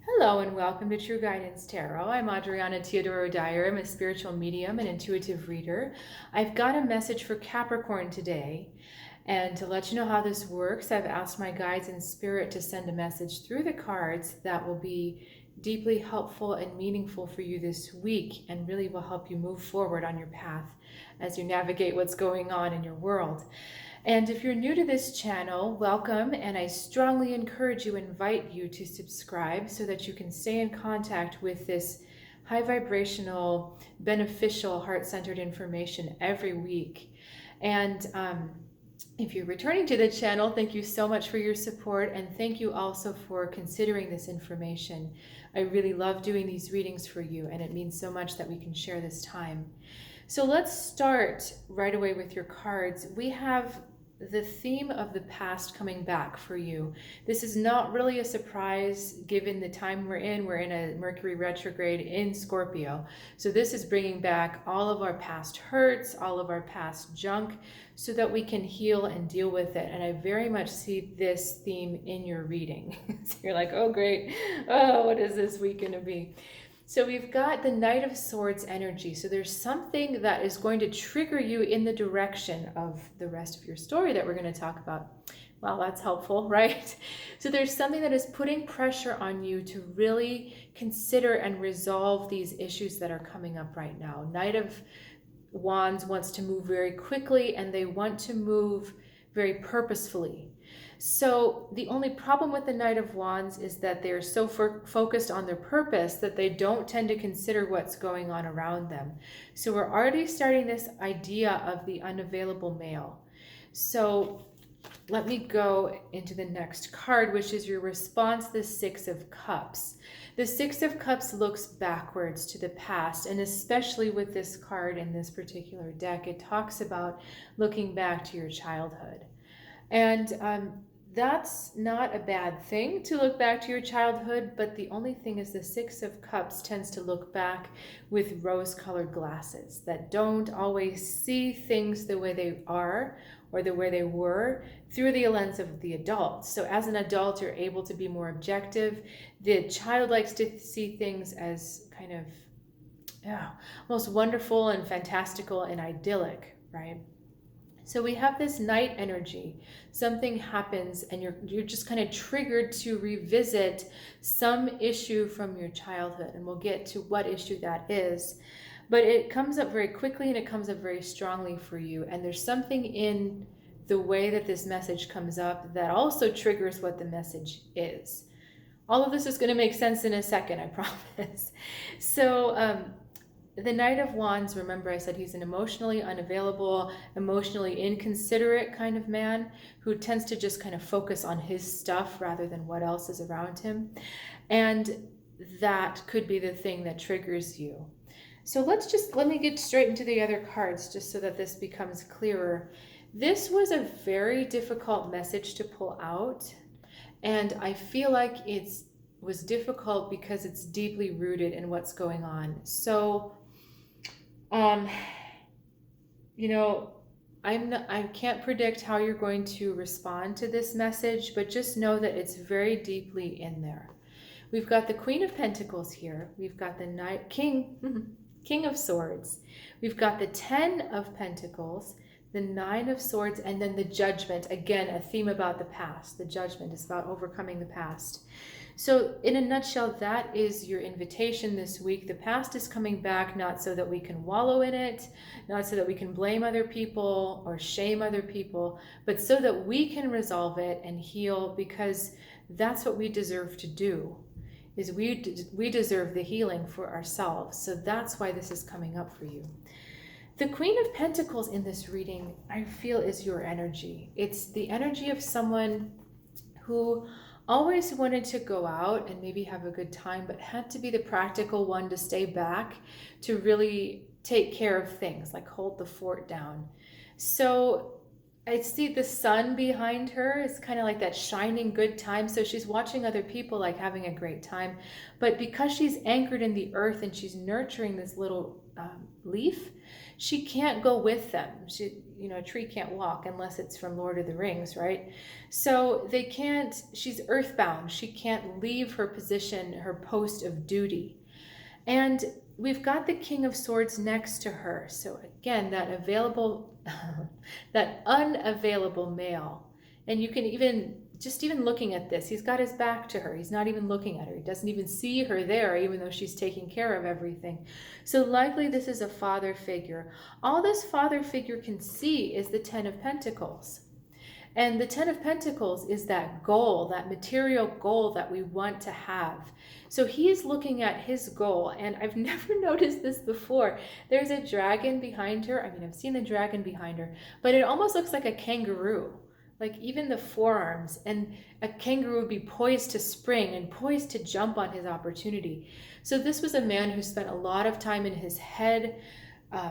Hello and welcome to True Guidance Tarot. I'm Adriana Teodoro-Dier. I'm a spiritual medium and intuitive reader. I've got a message for Capricorn today. And to let you know how this works, I've asked my guides in spirit to send a message through the cards that will be deeply helpful and meaningful for you this week and really will help you move forward on your path as you navigate what's going on in your world. And if you're new to this channel, welcome, and I strongly invite you to subscribe so that you can stay in contact with this high vibrational, beneficial, heart-centered information every week. And if you're returning to the channel, thank you so much for your support, and thank you also for considering this information. I really love doing these readings for you, and it means so much that we can share this time. So let's start right away with your cards. We have the theme of the past coming back for you. This is not really a surprise given the time we're in. We're in a Mercury retrograde in Scorpio. So this is bringing back all of our past hurts, all of our past junk, so that we can heal and deal with it. And I very much see this theme in your reading. So you're like, oh great, oh, what is this week gonna be? So we've got the Knight of Swords energy. So there's something that is going to trigger you in the direction of the rest of your story that we're going to talk about. Well, that's helpful, right? So there's something that is putting pressure on you to really consider and resolve these issues that are coming up right now. Knight of Wands wants to move very quickly, and they want to move very purposefully. So the only problem with the Knight of Wands is that they're so focused on their purpose that they don't tend to consider what's going on around them. So we're already starting this idea of the unavailable male. So let me go into the next card, which is your response, the Six of Cups. The Six of Cups looks backwards to the past, and especially with this card in this particular deck, it talks about looking back to your childhood. And that's not a bad thing to look back to your childhood, but the only thing is the Six of Cups tends to look back with rose-colored glasses that don't always see things the way they are or the way they were through the lens of the adult. So as an adult, you're able to be more objective. The child likes to see things as kind of most wonderful and fantastical and idyllic, right? So we have this Knight energy. Something happens and you're just kind of triggered to revisit some issue from your childhood, and we'll get to what issue that is. But it comes up very quickly and it comes up very strongly for you, and there's something in the way that this message comes up that also triggers what the message is. All of this is going to make sense in a second, I promise. So the Knight of Wands, remember I said he's an emotionally unavailable, emotionally inconsiderate kind of man who tends to just kind of focus on his stuff rather than what else is around him. And that could be the thing that triggers you. So let me get straight into the other cards just so that this becomes clearer. This was a very difficult message to pull out, and I feel like it was difficult because it's deeply rooted in what's going on. So I can't predict how you're going to respond to this message, but just know that it's very deeply in there. We've got the Queen of Pentacles here. We've got the King of Swords. We've got the Ten of Pentacles, the Nine of Swords, and then the Judgment. Again, a theme about the past. The Judgment is about overcoming the past. So in a nutshell, that is your invitation this week. The past is coming back, not so that we can wallow in it, not so that we can blame other people or shame other people, but so that we can resolve it and heal, because that's what we deserve to do, is we deserve the healing for ourselves. So that's why this is coming up for you. The Queen of Pentacles in this reading, I feel, is your energy. It's the energy of someone who always wanted to go out and maybe have a good time, but had to be the practical one to stay back to really take care of things, like hold the fort down. So I see the sun behind her. It's kind of like that shining good time. So she's watching other people like having a great time. But because she's anchored in the earth and she's nurturing this little leaf, she can't go with them. A tree can't walk unless it's from Lord of the Rings, right? So they can't, she's earthbound. She can't leave her position, her post of duty. And we've got the King of Swords next to her. So again, that available, that unavailable male. And you can even looking at this, he's got his back to her. He's not even looking at her. He doesn't even see her there, even though she's taking care of everything. So likely this is a father figure. All this father figure can see is the Ten of Pentacles. And the Ten of Pentacles is that goal, that material goal that we want to have. So he's looking at his goal, and I've never noticed this before. There's a dragon behind her. I mean, I've seen the dragon behind her, but it almost looks like a kangaroo, like even the forearms, and a kangaroo would be poised to spring and poised to jump on his opportunity. So this was a man who spent a lot of time in his head,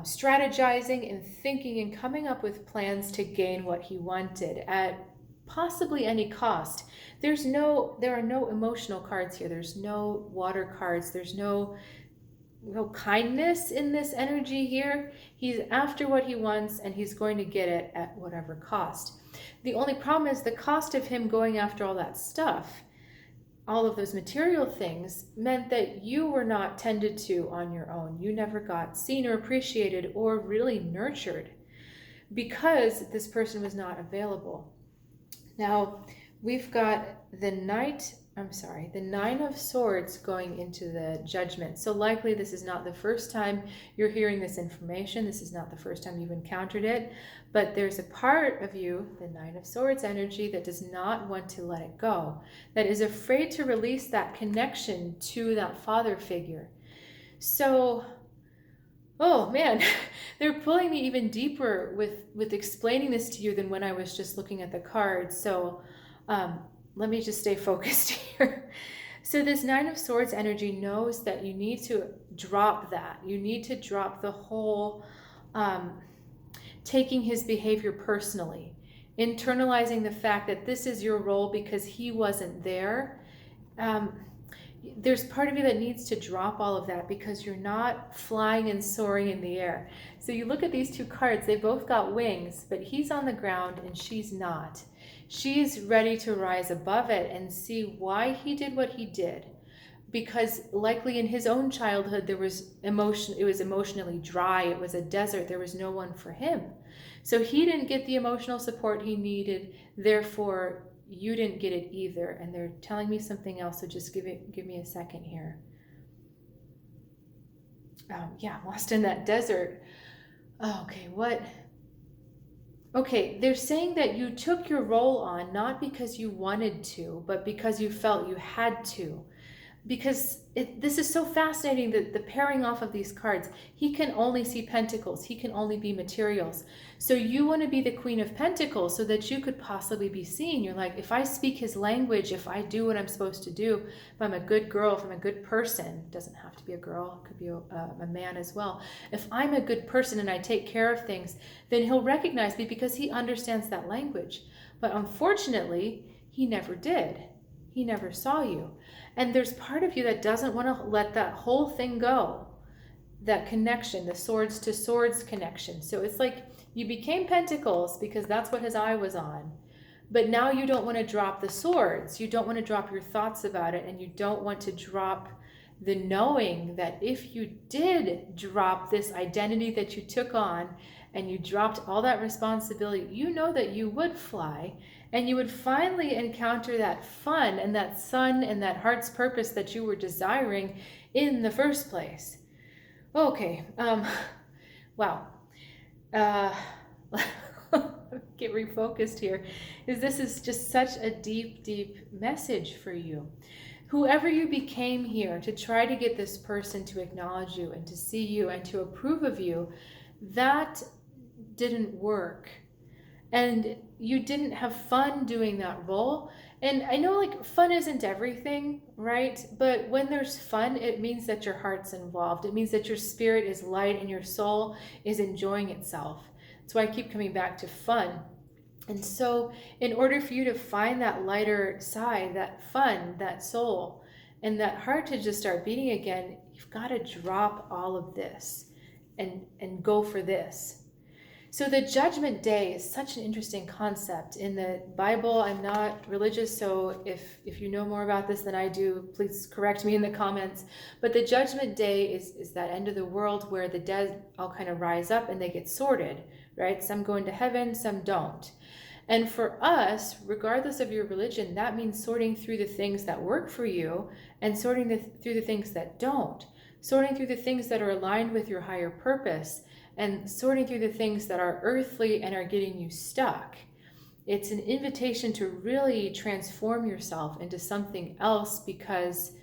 strategizing and thinking and coming up with plans to gain what he wanted at possibly any cost. There are no emotional cards here. There's no water cards. There's no kindness in this energy here. He's after what he wants and he's going to get it at whatever cost. The only problem is the cost of him going after all that stuff, all of those material things, meant that you were not tended to on your own. You never got seen or appreciated or really nurtured because this person was not available. Now, we've got the Nine of Swords going into the Judgment. So likely this is not the first time you're hearing this information. This is not the first time you've encountered it. But there's a part of you, the Nine of Swords energy, that does not want to let it go, that is afraid to release that connection to that father figure. So, oh man, they're pulling me even deeper with explaining this to you than when I was just looking at the cards. So let me just stay focused here. So this Nine of Swords energy knows that you need to drop that. You need to drop the whole taking his behavior personally, internalizing the fact that this is your role because he wasn't there. There's part of you that needs to drop all of that because you're not flying and soaring in the air. So you look at these two cards, they both got wings, but he's on the ground and she's not. She's ready to rise above it and see why he did what he did. Because likely in his own childhood, there was emotion. It was emotionally dry. It was a desert. There was no one for him. So he didn't get the emotional support he needed. Therefore, you didn't get it either. And they're telling me something else. So just give me a second here. Yeah, lost in that desert. Okay, what? Okay, they're saying that you took your role on not because you wanted to, but because you felt you had to. Because this is so fascinating, that the pairing off of these cards, he can only see pentacles, he can only be materials. So you want to be the Queen of Pentacles so that you could possibly be seen. You're like, if I speak his language, if I do what I'm supposed to do, if I'm a good girl, if I'm a good person, it doesn't have to be a girl, it could be a man as well. If I'm a good person and I take care of things, then he'll recognize me because he understands that language. But unfortunately, he never did. He never saw you. And there's part of you that doesn't want to let that whole thing go. That connection, the swords to swords connection. So it's like you became pentacles because that's what his eye was on. But now you don't want to drop the swords. You don't want to drop your thoughts about it. And you don't want to drop the knowing that if you did drop this identity that you took on and you dropped all that responsibility, you know that you would fly and you would finally encounter that fun and that sun and that heart's purpose that you were desiring in the first place. Okay, wow. Get refocused here. This is just such a deep, deep message for you. Whoever you became here to try to get this person to acknowledge you and to see you and to approve of you, that didn't work. And you didn't have fun doing that role. And I know like fun isn't everything, right? But when there's fun, it means that your heart's involved. It means that your spirit is light and your soul is enjoying itself. That's why I keep coming back to fun. And so in order for you to find that lighter side, that fun, that soul, and that heart to just start beating again, you've got to drop all of this and go for this. So the judgment day is such an interesting concept in the Bible. I'm not religious, so if you know more about this than I do, please correct me in the comments. But the judgment day is that end of the world where the dead all kind of rise up and they get sorted, right? Some go into heaven, some don't. And for us, regardless of your religion, that means sorting through the things that work for you and sorting through the things that don't. Sorting through the things that are aligned with your higher purpose and sorting through the things that are earthly and are getting you stuck. It's an invitation to really transform yourself into something else because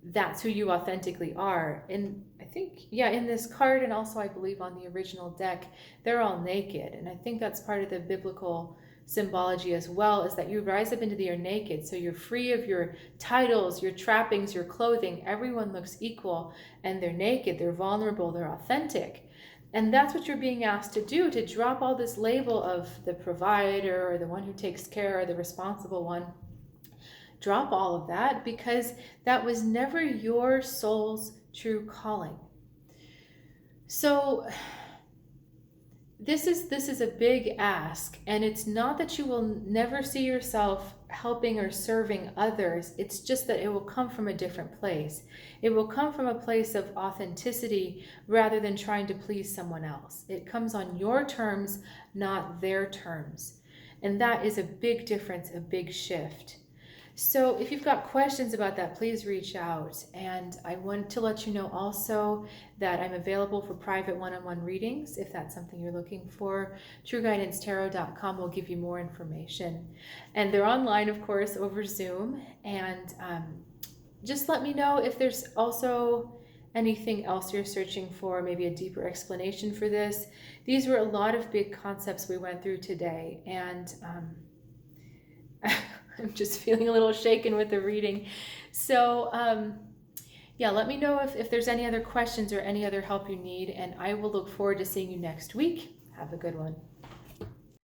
that's who you authentically are. And I think, yeah, in this card, and also I believe on the original deck, they're all naked. And I think that's part of the biblical symbology as well, is that you rise up into the air naked. So you're free of your titles, your trappings, your clothing. Everyone looks equal and they're naked, they're vulnerable, they're authentic. And that's what you're being asked to do, to drop all this label of the provider or the one who takes care or the responsible one. Drop all of that because that was never your soul's true calling. So this is a big ask, and it's not that you will never see yourself helping or serving others. It's just that it will come from a different place. It will come from a place of authenticity rather than trying to please someone else. It comes on your terms, not their terms. And that is a big difference, a big shift. So if you've got questions about that, please reach out. And I want to let you know also that I'm available for private one-on-one readings if that's something you're looking for. TrueGuidanceTarot.com will give you more information. And they're online, of course, over Zoom. And just let me know if there's also anything else you're searching for, maybe a deeper explanation for this. These were a lot of big concepts we went through today. And I'm just feeling a little shaken with the reading. So yeah, let me know if there's any other questions or any other help you need, and I will look forward to seeing you next week. Have a good one.